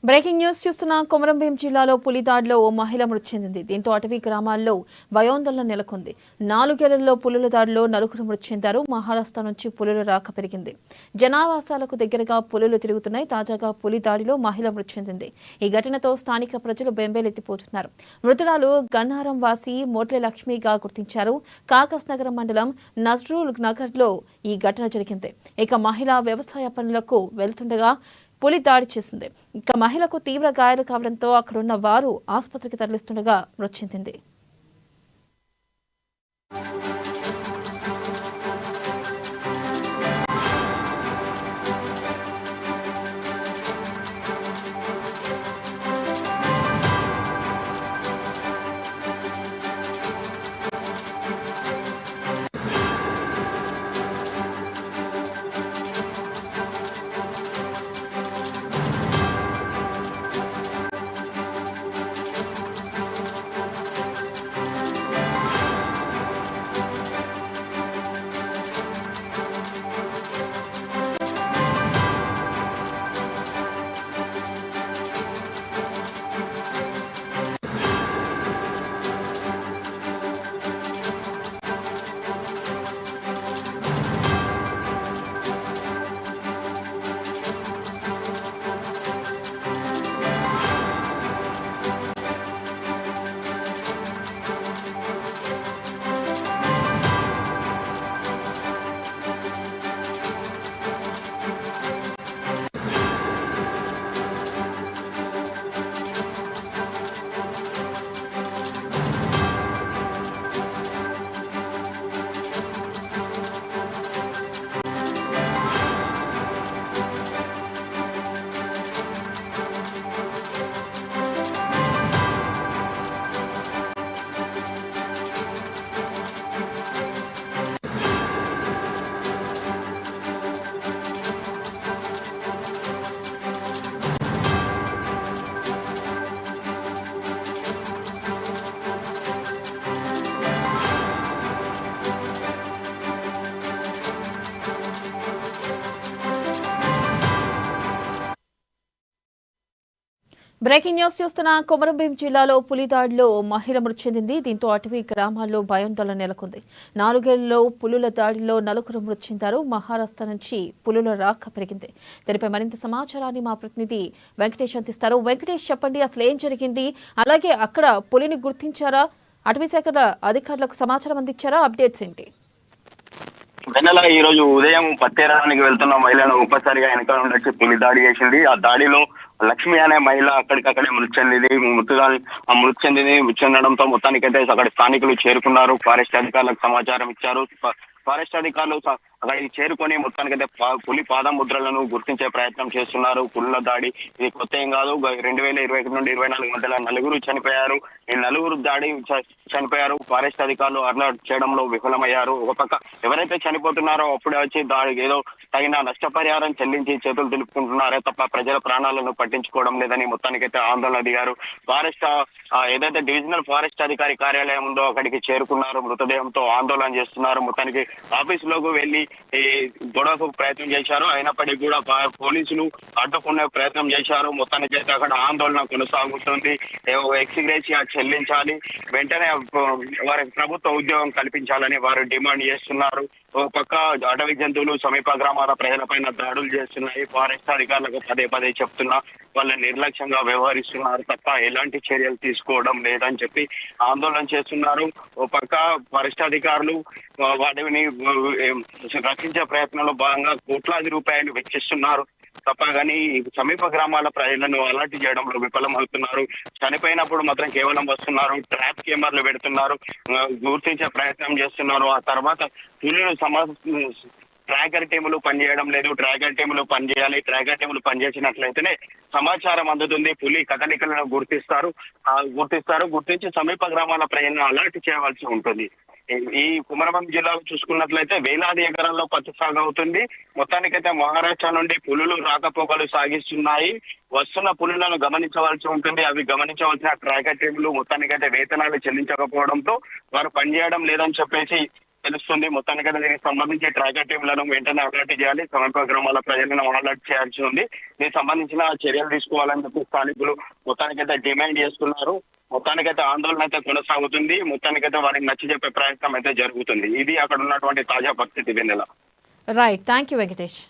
Breaking news చూస్తున్న కొమరంభీం జిల్లాలో పులి దాడిలో ఓ మహిళ మృతి చెందింది. దీంతో అటవీ గ్రామాల్లో భయాందోళన నెలకొంది. 4 ఏళ్లలో పులుల దాడిలో 4 మృతి చెందారు. మహారాష్ట్ర నుంచి పులుల రాక పెరిగింది. జనావాసాలకు దగ్గరగా పులులు తిరుగుతున్నాయి. తాజాగా పులి దాడిలో మహిళ మృతి చెందింది. ఈ ఘటనతో స్థానిక ప్రజలు బెంబేలెత్తిపోతున్నారు. మృతురాలు గన్నారం వాసి మోట్లె లక్ష్మిగా గుర్తించారు. కాకస్ నగరం మండలం నజ్రూల్ నగర్లో ఈ ఘటన జరిగింది. ఇక మహిళ వ్యవసాయ పనులకు వెళ్తుండగా పులి దాడి చేసింది. ఇక మహిళకు తీవ్ర గాయాలు కావడంతో అక్కడున్న వారు ఆసుపత్రికి తరలిస్తుండగా మృతి చెందింది. బ్రేకింగ్ న్యూస్ చూస్తున్న కొమరంభీం జిల్లాలో పులి దాడిలో మహిళ మృతి చెందింది. దీంతో అటవీ గ్రామాల్లో భయాందోళన నెలకొంది. 4 ఏళ్లలో పులుల దాడిలో 4 మృతి చెందారు. మహారాష్ట్ర నుంచి పులుల రాక పెరిగింది. దీనిపై మరింత సమాచారాన్ని మా ప్రతినిధి వెంకటేష్ అందిస్తారు. వెంకటేష్, చెప్పండి, అసలు ఏం జరిగింది? అలాగే అక్కడ పులిని గుర్తించారా? అటవీ శాఖ అధికారులకు సమాచారం అందించారా? అప్డేట్స్ ఏంటి? వెన్నెల ఈ రోజు ఉదయం పత్తేరానికి వెళ్తున్న మహిళను ఒక్కసారిగా వెనకాల ఉండొచ్చి పులి దాడి చేసింది. ఆ దాడిలో లక్ష్మి అనే మహిళ అక్కడికక్కడే మృతి చెందింది. మృతి చెందడంతో మొత్తానికైతే అక్కడ స్థానికులు చేరుకున్నారు. ఫారెస్ట్ అధికారులకు సమాచారం ఇచ్చారు. ఫారెస్ట్ అధికారులు అక్కడికి చేరుకొని మొత్తానికైతే పులి పాదముద్రలను గుర్తించే ప్రయత్నం చేస్తున్నారు. పులుల దాడి ఇది కొత్త ఏం కాదు. 2021 నుండి 24 మధ్యలో 4 చనిపోయారు. ఈ 4 దాడి చనిపోయారు. ఫారెస్ట్ అధికారులు అలర్ట్ చేయడంలో విఫలమయ్యారు. ఒక పక్క ఎవరైతే చనిపోతున్నారో అప్పుడే వచ్చి దాడికి ఏదో తగిన నష్టపరిహారం చెల్లించి చేతులు దులుపుకుంటున్నారే తప్ప ప్రజల ప్రాణాలను పట్టించుకోవడం లేదని మొత్తానికైతే ఆందోళన దిగారు. ఫారెస్ట్ ఏదైతే డివిజనల్ ఫారెస్ట్ అధికారి కార్యాలయం ఉందో అక్కడికి చేరుకున్నారు. మృతదేహంతో ఆందోళన చేస్తున్నారు. మొత్తానికి ఆఫీసులోకి వెళ్లి గొడవకు ప్రయత్నం చేశారు. అయినప్పటికీ కూడా పోలీసులు అడ్డుకునే ప్రయత్నం చేశారు. మొత్తానికి అయితే అక్కడ ఆందోళన కొనసాగుతుంది. ఎక్స్గ్రేషియా చెల్లించాలి, వెంటనే వారికి ప్రభుత్వ ఉద్యోగం కల్పించాలని వారు డిమాండ్ చేస్తున్నారు. ఒక పక్క అటవీ జంతువులు సమీప గ్రామాల ప్రజలపైన దాడులు చేస్తున్నాయి. ఫారెస్ట్ అధికారులకు పదే చెప్తున్నా వాళ్ళని నిర్లక్ష్యంగా వ్యవహరిస్తున్నారు తప్ప ఎలాంటి చర్యలు తీసుకోవడం లేదని చెప్పి ఆందోళన చేస్తున్నారు. ఒక పక్క ఫారెస్ట్ అధికారులు వాటిని రక్షించే ప్రయత్నంలో భాగంగా కోట్లాది రూపాయలు వెచ్చిస్తున్నారు తప్ప కానీ సమీప గ్రామాల ప్రజలను అలర్ట్ చేయడంలో విఫలమవుతున్నారు. చనిపోయినప్పుడు మాత్రం కేవలం వస్తున్నారు, ట్రాప్ కెమెరాలు పెడుతున్నారు, గుర్తించే ప్రయత్నం చేస్తున్నారు. ఆ తర్వాత పులులు ట్రాకర్ టీములు పనిచేయడం లేదు. ట్రాకర్ టీములు పనిచేయాలి. ట్రాకర్ టీములు పనిచేసినట్లయితేనే సమాచారం అందుతుంది. పులి కదలికలను గుర్తించి సమీప గ్రామాల ప్రజలను అలర్ట్ చేయవలసి ఉంటుంది. ఈ కుమరంభీం జిల్లాలో చూసుకున్నట్లయితే వేలాది ఎకరాల్లో పత్తి సాగు అవుతుంది. మొత్తానికైతే మహారాష్ట్ర నుండి పులులు రాకపోకలు సాగిస్తున్నాయి. వస్తున్న పులులను గమనించవలసి ఉంటుంది. అవి గమనించవలసిన ట్రాకర్ టీములు మొత్తానికైతే వేతనాలు చెల్లించకపోవడంతో వారు పనిచేయడం లేదని చెప్పేసి తెలుస్తుంది. మొత్తానికైతే దీనికి సంబంధించి ట్రాకర్ టీంలను వెంటనే అలర్ట్ చేయాలి, సమీప గ్రామాల ప్రజలను అలర్ట్ చేయాల్సి ఉంది. దీనికి సంబంధించిన చర్యలు తీసుకోవాలని చెప్పి స్థానికులు మొత్తానికైతే డిమాండ్ చేస్తున్నారు. మొత్తానికైతే ఆందోళన అయితే కొనసాగుతుంది. మొత్తానికైతే వారికి నచ్చి చెప్పే ప్రయత్నం అయితే జరుగుతుంది. ఇది అక్కడ ఉన్నటువంటి తాజా పరిస్థితి. Vennela. Right, thank you Venkatesh.